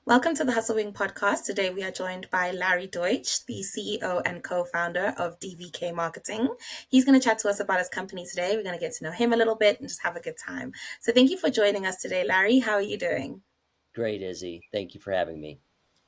Welcome to the Hustle Wing podcast. Today we are joined by Larry Deutsch, the CEO and co-founder of DVK Marketing. He's going to chat to us about his company today. We're going to get to know him a little bit and just have a good time. So thank you for joining us today, Larry. How are you doing? Great, Izzy. Thank you for having me.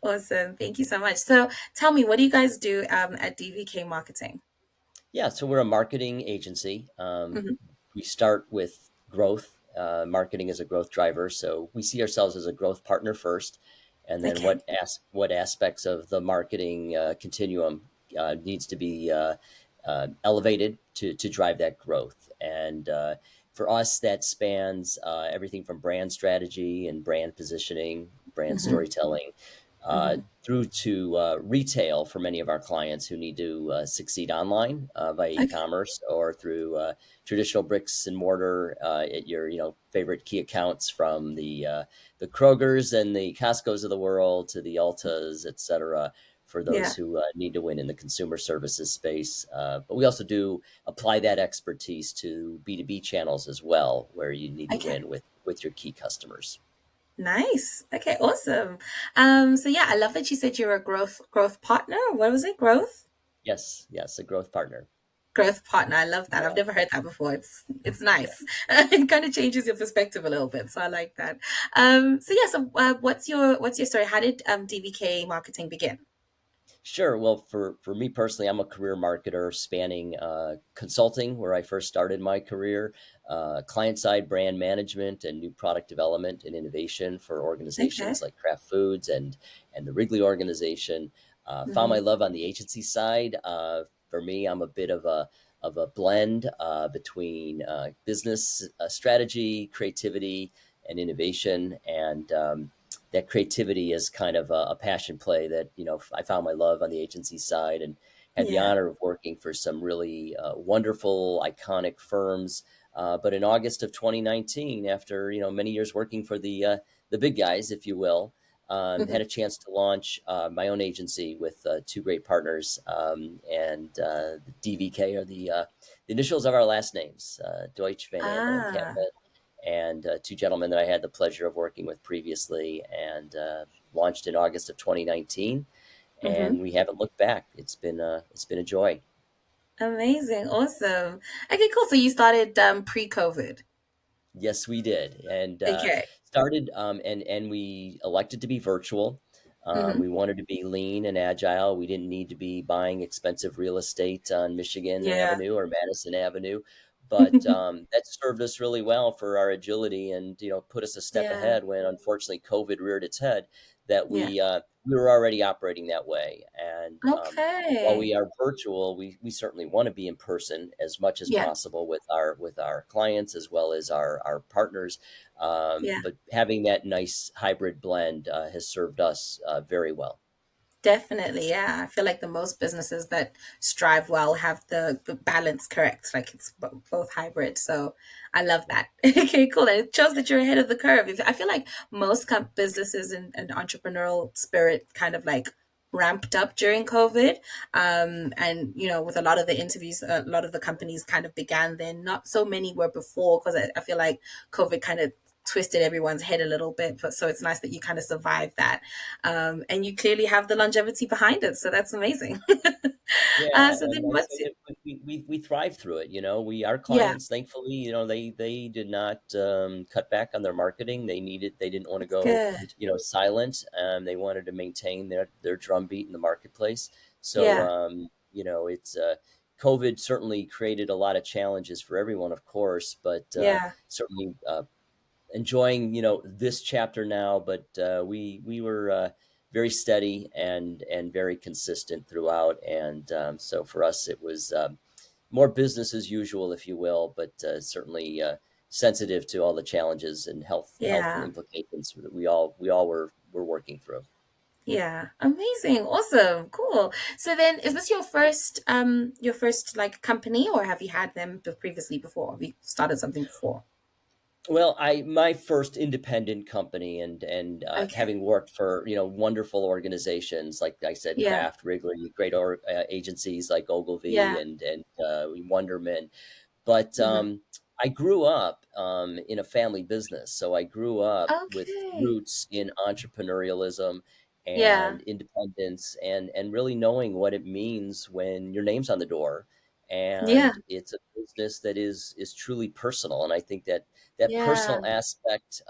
Awesome. Thank you so much. So tell me, what do you guys do at DVK Marketing? Yeah, so we're a marketing agency. Hmm. We start with growth. Marketing is a growth driver, so we see ourselves as a growth partner first, and then Okay. what aspects of the marketing continuum needs to be elevated to drive that growth. And for us, that spans everything from brand strategy and brand positioning, brand Hmm. storytelling, Hmm. through to retail for many of our clients who need to succeed online via Okay. e-commerce or through traditional bricks and mortar at your favorite key accounts from the Krogers and the Costcos of the world to the Ultas, et cetera, for those Yeah. who need to win in the consumer services space. But we also do apply that expertise to B2B channels as well, where you need to Okay. win with your key customers. Nice. Okay, awesome. So yeah, I love that you said you're a growth partner. What was it? Yes, yes, a growth partner. Growth partner. I love that. I've Yeah. never heard that before. It's Yeah. nice. It kind of changes your perspective a little bit. So I like that. So yeah. So what's your story? How did DVK marketing begin? Sure. Well, for me personally, I'm a career marketer spanning consulting, where I first started my career, client side brand management and new product development and innovation for Okay. organizations like Kraft Foods and the Wrigley organization. Found my Hmm. love on the agency side. For me, I'm a bit of a blend between business strategy, creativity, and innovation, and that creativity is kind of a passion play that I found my love on the agency side and had the Yeah. honor of working for some really wonderful, iconic firms. But in August of 2019, after many years working for the big guys, if you will, had Hmm. a chance to launch my own agency with two great partners, and the DVK are the initials of our last names, Deutsch, Van Andel, and Ah. Campbell, and two gentlemen that I had the pleasure of working with previously, and launched in August of 2019. Hmm. And we haven't looked back. It's been a joy. Amazing. Awesome. Okay. Cool. So you started pre-COVID. Yes, we did, and Okay. started and we elected to be virtual. Hmm. We wanted to be lean and agile. We didn't need to be buying expensive real estate on Michigan Yeah. Avenue or Madison Avenue, but that served us really well for our agility and put us a step Yeah. ahead when unfortunately COVID reared its head. That Yeah. we were already operating that way, and while we Okay. are virtual, we certainly want to be in person as much as Yeah. possible with our clients as well as our partners. Yeah. But having that nice hybrid blend has served us very well. Definitely, yeah. I feel like the most businesses that strive well have the balance correct. Like it's both hybrid. So I love that. Okay, cool. And it shows that you're ahead of the curve. I feel like most businesses and entrepreneurial spirit kind of like ramped up during COVID. And with a lot of the interviews, a lot of the companies kind of began then. Not so many were before because I feel like COVID kind of twisted everyone's head a little bit. But so it's nice that you kind of survived that, and you clearly have the longevity behind it. So that's amazing. Yeah, So then and I'd what's say it? that we thrive through it. We our Yeah, clients, thankfully, they did not cut back on their marketing. They didn't want to that's go good. silent. They wanted to maintain their drumbeat in the marketplace. So Yeah, it's COVID certainly created a lot of challenges for everyone, of course, but yeah, certainly enjoying this chapter now. But we were very steady and very consistent throughout, and so for us it was more business as usual, if you will, but certainly sensitive to all the challenges and health yeah, implications that we all were working through. yeah. Amazing. Awesome. Cool. So then is this your first like company, or have you had them previously before? Have you started something before? Well, I my first independent company, and Okay. having worked for wonderful organizations like I said, Yeah. Kraft, Wrigley, great agencies like Ogilvy Yeah. and Wonderman, but Hmm. I grew up in a family business, so I grew up with Okay. roots in entrepreneurialism Yeah. and independence, and really knowing what it means when your name's on the door, Yeah. and it's a business that is truly personal. And I think that that Yeah. personal aspect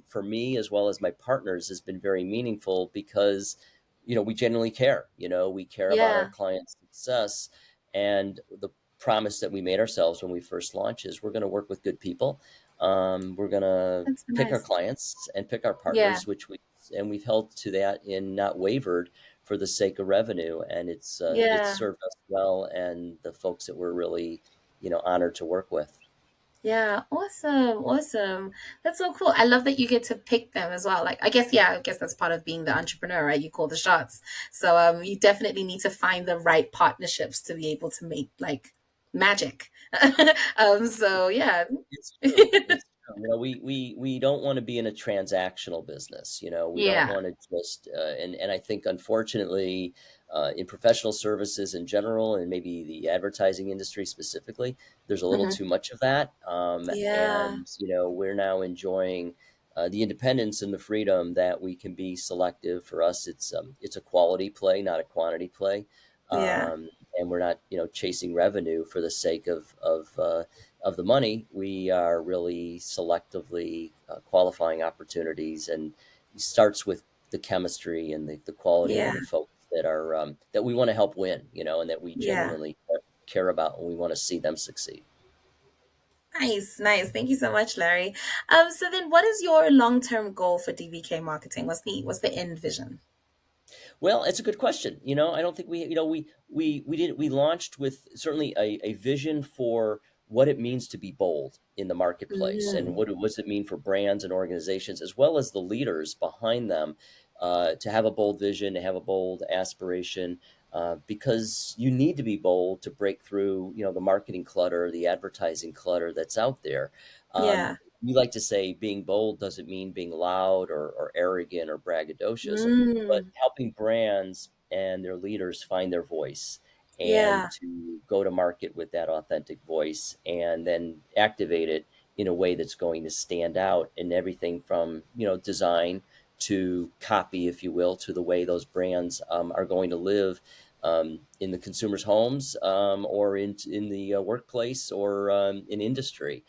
for me as well as my partners has been very meaningful because we genuinely care. We care about our Yeah. clients' success, and the promise that we made ourselves when we first launched is we're going to work with good people. We're going to That's pick our nice. clients and pick our Yeah. partners, we've held to that and not wavered for the sake of revenue. And it's Yeah. served us well, and the folks that we're really honored to work with. Yeah, awesome, awesome. That's so cool. I love that you get to pick them as well. Like, I guess, yeah, I guess that's part of being the entrepreneur, right? You call the shots. So, you definitely need to find the right partnerships to be able to make like magic. So yeah. It's true. It's true. We don't want to be in a transactional business. We don't Yeah. want to just and I think unfortunately in professional services in general, and maybe the advertising industry specifically, there's a little Hmm. too much of that. Yeah. And we're now enjoying the independence and the freedom that we can be selective. For us, it's a quality play, not a quantity play. Yeah. And we're not chasing revenue for the sake of the money. We are really selectively qualifying opportunities, and it starts with the chemistry and the quality Yeah. and the folks that we want to help win, and that we Yeah. genuinely care about, and we want to see them succeed. Nice, nice. Thank you so much, Larry. So then what is your long-term goal for DVK marketing? What's the end vision? Well, it's a good question. I don't think we launched with certainly a vision for what it means to be bold in the marketplace, and Mm, what does it mean for brands and organizations as well as the leaders behind them, to have a bold vision, to have a bold aspiration, because you need to be bold to break through the marketing clutter, the advertising clutter that's out there. yeah. We like to say being bold doesn't mean being loud or arrogant or braggadocious, but Mm, helping brands and their leaders find their voice and yeah. to go to market with that authentic voice and then activate it in a way that's going to stand out in everything from design to copy, if you will, to the way those brands are going to live in the consumers' homes, or in the workplace, or in industry.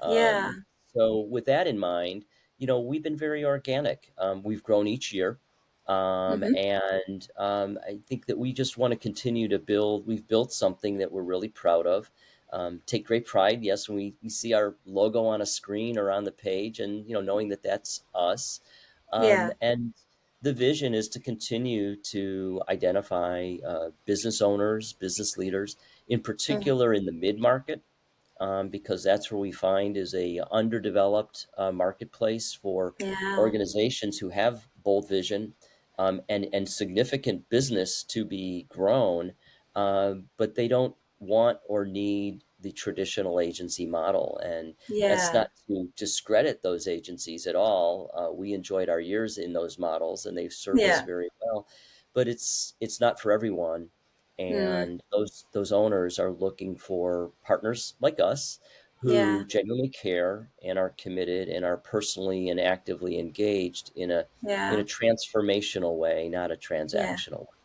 Yeah. So with that in mind, we've been very organic. We've grown each year. Hmm. And I think that we just want to continue to build. We've built something that we're really proud of. Take great pride, yes, when we see our logo on a screen or on the page, and knowing that that's us. Yeah. And the vision is to continue to identify business owners, business leaders, in Mm, particular in the mid market, because that's where we find is a underdeveloped marketplace for yeah. organizations who have bold vision, and significant business to be grown, but they don't want or need the traditional agency model. And that's Yeah. not to discredit those agencies at all. We enjoyed our years in those models, and they've served us Yeah. very well. But it's not for everyone, Mm, and those owners are looking for partners like us yeah. who genuinely care and are committed and are personally and actively engaged in a Yeah. transformational way, not a Yeah. transactional way.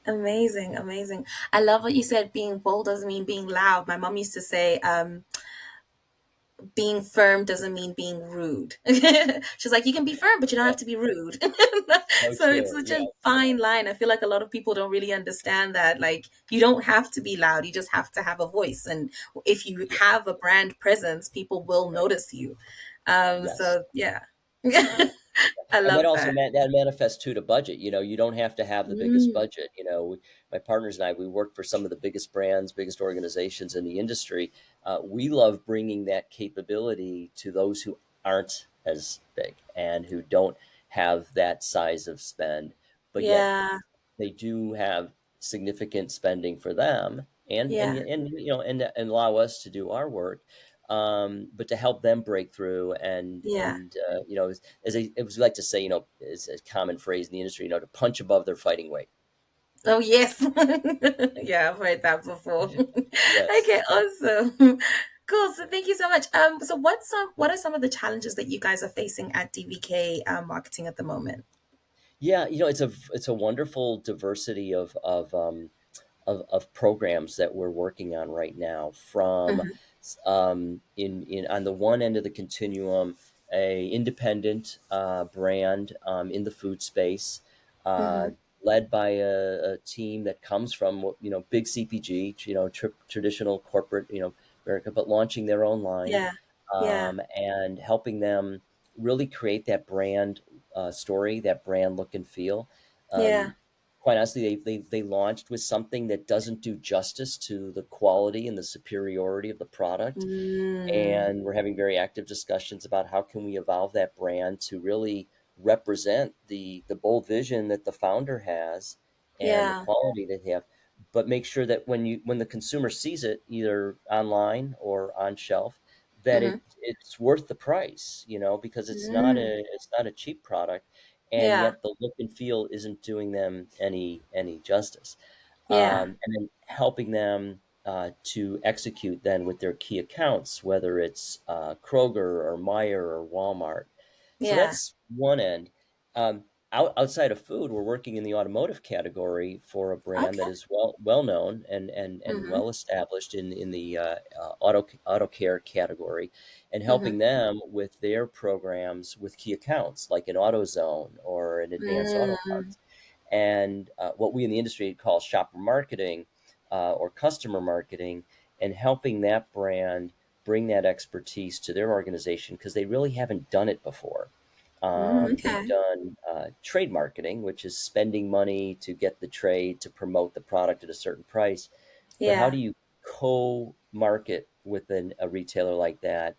Amazing. Amazing. I love what you said. Being bold doesn't mean being loud. My mom used to say, being firm doesn't mean being rude. She's like, you can be firm, but you don't Yeah, have to be rude. so So it's true. such Yeah, a fine line. I feel like a lot of people don't really understand that. Like, you don't have to be loud, you just have to have a voice. And if you yeah, have a brand presence, people will right. notice you. Yes. So yeah. I And that love also that. that manifests too to budget. You don't have to have the biggest Mm, budget. My partners and I, we work for some of the biggest brands, biggest organizations in the industry. We love bringing that capability to those who aren't as big and who don't have that size of spend, but yet yeah. they do have significant spending for them, Yeah. and allow us to do our work, but to help them break through. and Yeah. and as we like to say, is a common phrase in the industry, to punch above their fighting weight. Oh yes. Yeah, I've heard that before. Yes. Okay, awesome. Cool. So thank you so much. So what are some of the challenges that you guys are facing at DVK Marketing at the moment? Yeah, it's a wonderful diversity of programs that we're working on right now. From Hmm. in on the one end of the continuum, a independent brand in the food space, uh, Hmm. led by a team that comes from big CPG, traditional corporate, America, but launching their own line, Yeah. Yeah. and helping them really create that brand story, that brand look and feel. Yeah. Um, Quite honestly, they launched with something that doesn't do justice to the quality and the superiority of the product, Mm. and we're having very active discussions about how can we evolve that brand to really represent the bold vision that the founder has and the Yeah. quality that they have, but make sure that when the consumer sees it either online or on shelf, that Hmm. it's worth the price, because Mm. it's not a cheap product, and Yeah. yet the look and feel isn't doing them any justice. Yeah. And then helping them to execute then with their key accounts, whether it's Kroger or Meyer or Walmart. So Yeah. that's one end. Outside of food, we're working in the automotive category for a brand that Okay. is well known and Hmm. well established in the auto care category, and Hmm. helping them with their programs with key accounts like an AutoZone or an Advanced Auto Mm. Parts, and what we in the industry call shopper marketing or customer marketing, and helping that brand bring that expertise to their organization because they really haven't done it before. Mm. They've Okay. done trade marketing, which is spending money to get the trade to promote the product at a certain price. But how Yeah. do you co-market with a retailer like that,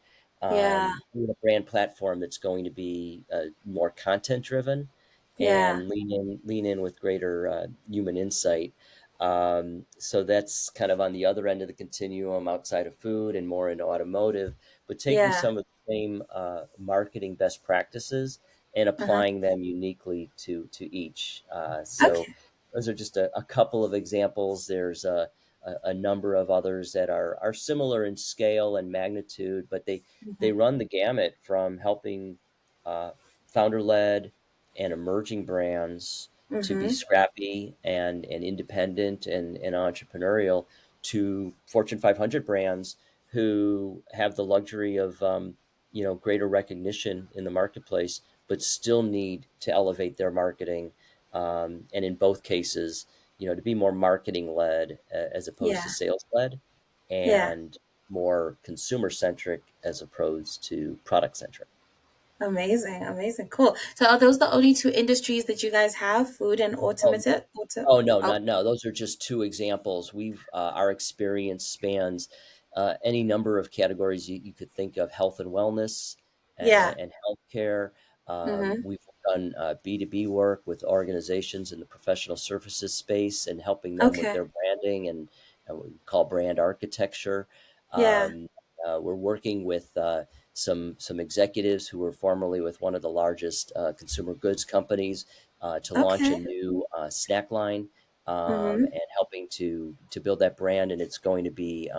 Yeah. with a brand platform that's going to be more content driven Yeah. and lean in with greater human insight? So that's kind of on the other end of the continuum, outside of food and more into automotive, but taking Yeah. some of the same marketing best practices and Uh-huh. applying them uniquely to each. So Okay. those are just a couple of examples. There's a number of others that are similar in scale and magnitude, but they Hmm. run the gamut from helping uh, founder led and emerging brands to be Hmm. scrappy and independent and entrepreneurial, to Fortune 500 brands who have the luxury of greater recognition in the marketplace, but still need to elevate their marketing, and in both cases, to be more marketing led as opposed to Yeah. sales led, Yeah. and more consumer centric as opposed to product centric. Amazing. Amazing. Cool. So are those the only two industries that you guys have? Food and Oh, automotive? Auto? oh no, Oh, not no. Those are just two examples. Our experience spans any number of categories you could think of: health and wellness yeah. and healthcare. Hmm. We've done B2B work with organizations in the professional services space and helping them with Okay. their branding and what we call brand architecture. Yeah. Um, we're working with some executives who were formerly with one of the largest consumer goods companies to launch a Okay. new snack line, Hmm. and helping to build that brand, and it's going to be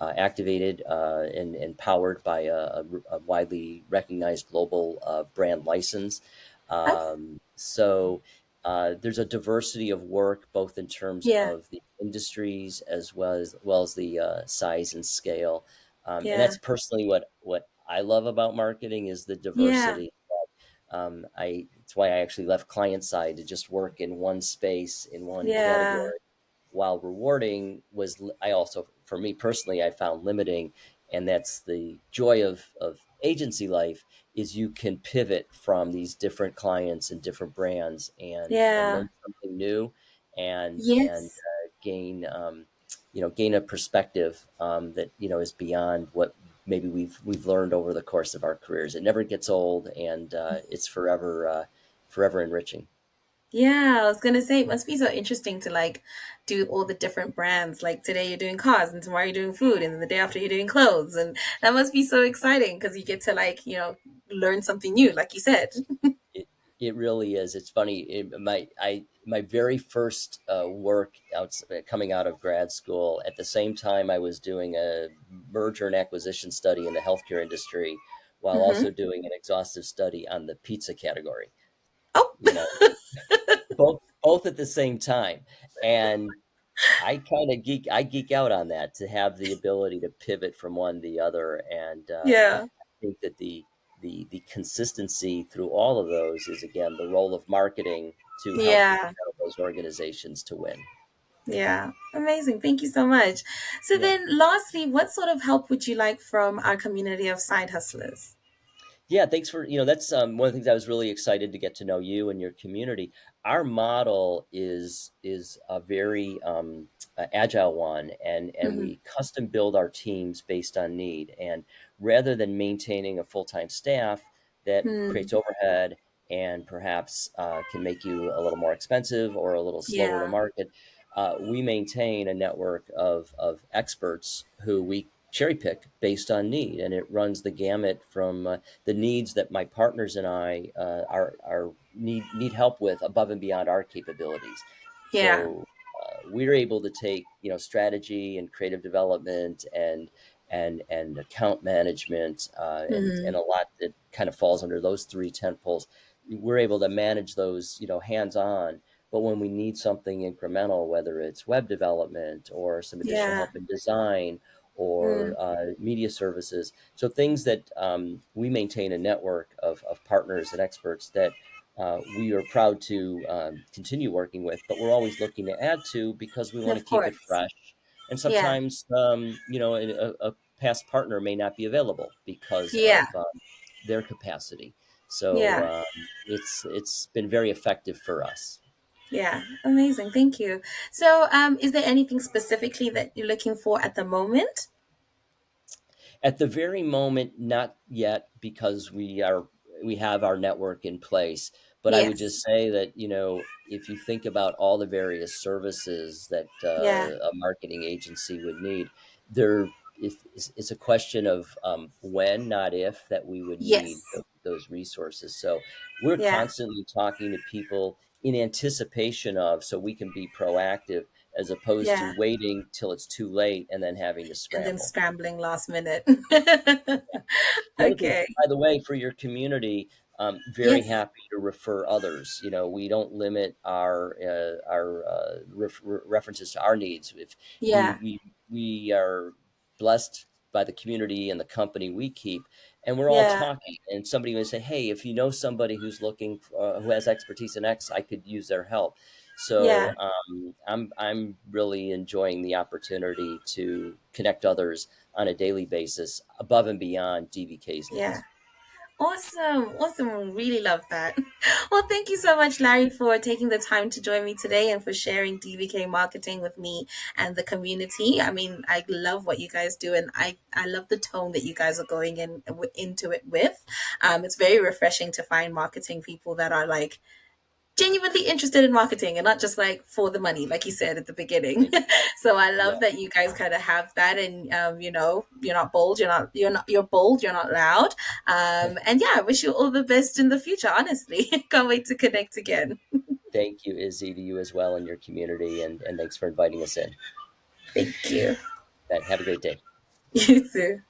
activated and powered by a widely recognized global brand license. Okay. So there's a diversity of work, both in terms Yeah. of the industries as well as the size and scale. And Yeah. that's personally what I love about marketing is the Yeah. diversity. I It's why I actually left client side to just work in one space in one Yeah. category. While rewarding was, I also, for me personally, I found limiting, and that's the joy of agency life, is you can pivot from these different clients and different brands and Yeah. learn something new, and Yes. gain a perspective that is beyond what maybe we've learned over the course of our careers. It never gets old, and it's forever enriching. Yeah, I was gonna say it must be so interesting to like do all the different brands. Like today you're doing cars and tomorrow you're doing food and then the day after you're doing clothes. And that must be so exciting because you get to like, learn something new, like you said. It really is. It's funny. My very first work coming out of grad school, at the same time I was doing a merger and acquisition study in the healthcare industry, while Mm-hmm. also doing an exhaustive study on the pizza category. Oh, You know, both at the same time, and I geek out on that, to have the ability to pivot from one to the other, and yeah, I think that the consistency through all of those is, again, the role of marketing to help yeah, propel those organizations to win. yeah. Amazing. Thank you so much. So Yeah. then, lastly, what sort of help would you like from our community of side hustlers? Yeah, thanks for, that's one of the things I was really excited to get to know you and your community. Our model is a very agile one, and Mm-hmm. we custom build our teams based on need. And rather than maintaining a full-time staff that Hmm. creates overhead and perhaps can make you a little more expensive or a little slower to Yeah, market, we maintain a network of experts who we cherry pick based on need, and it runs the gamut from the needs that my partners and I are need help with above and beyond our capabilities. yeah. So we're able to take, strategy and creative development and account management, and Mm-hmm. a lot that kind of falls under those three tent poles. We're able to manage those, hands on. But when we need something incremental, whether it's web development or some additional Yeah. help in design Mm. or media services, so things that we maintain a network of partners and experts that we are proud to continue working with, but we're always looking to add to, because we want to Of keep it course. fresh. And Yeah. sometimes, a past partner may not be available because Yeah. of their capacity. So Yeah. it's been very effective for us. Yeah. Amazing. Thank you. So, is there anything specifically that you're looking for at the moment? At the very moment, not yet, because we have our network in place. But I would Yes. just say that, if you think about all the various services that Yeah. a marketing agency would need, there if it's a question of when, not if, that we would need Yes. those resources. So we're Yeah. constantly talking to people in anticipation of, so we can be proactive, as opposed to Yeah. waiting till it's too late and then having to And then scramble. scrambling last minute. The other thing, Okay. by the way, for your community, very Yes. happy to refer others. We don't limit our references to our needs. If we Yeah. we we are blessed by the community and the company we keep, and we're all Yeah. talking, and somebody may say, "Hey, if you know somebody who's looking, who has expertise in X, I could use their help." Yeah. So I'm really enjoying the opportunity to connect others on a daily basis, above and beyond DVK's Yeah. needs. Awesome. Awesome. Really love that. Well, thank you so much, Larry, for taking the time to join me today and for sharing DVK marketing with me and the community. I mean, I love what you guys do, and I love the tone that you guys are going into it with. It's very refreshing to find marketing people that are like genuinely interested in marketing and not just like for the money, like you said at the beginning. Right. So I Yeah. love that you guys kind of have that, and you're not bold, you're bold, you're not loud. And yeah, I wish you all the best in the future. Honestly, can't wait to connect again. Thank you, Izzy, to you as well and your community, and thanks for inviting us in. Thank you. Have a great day. You too.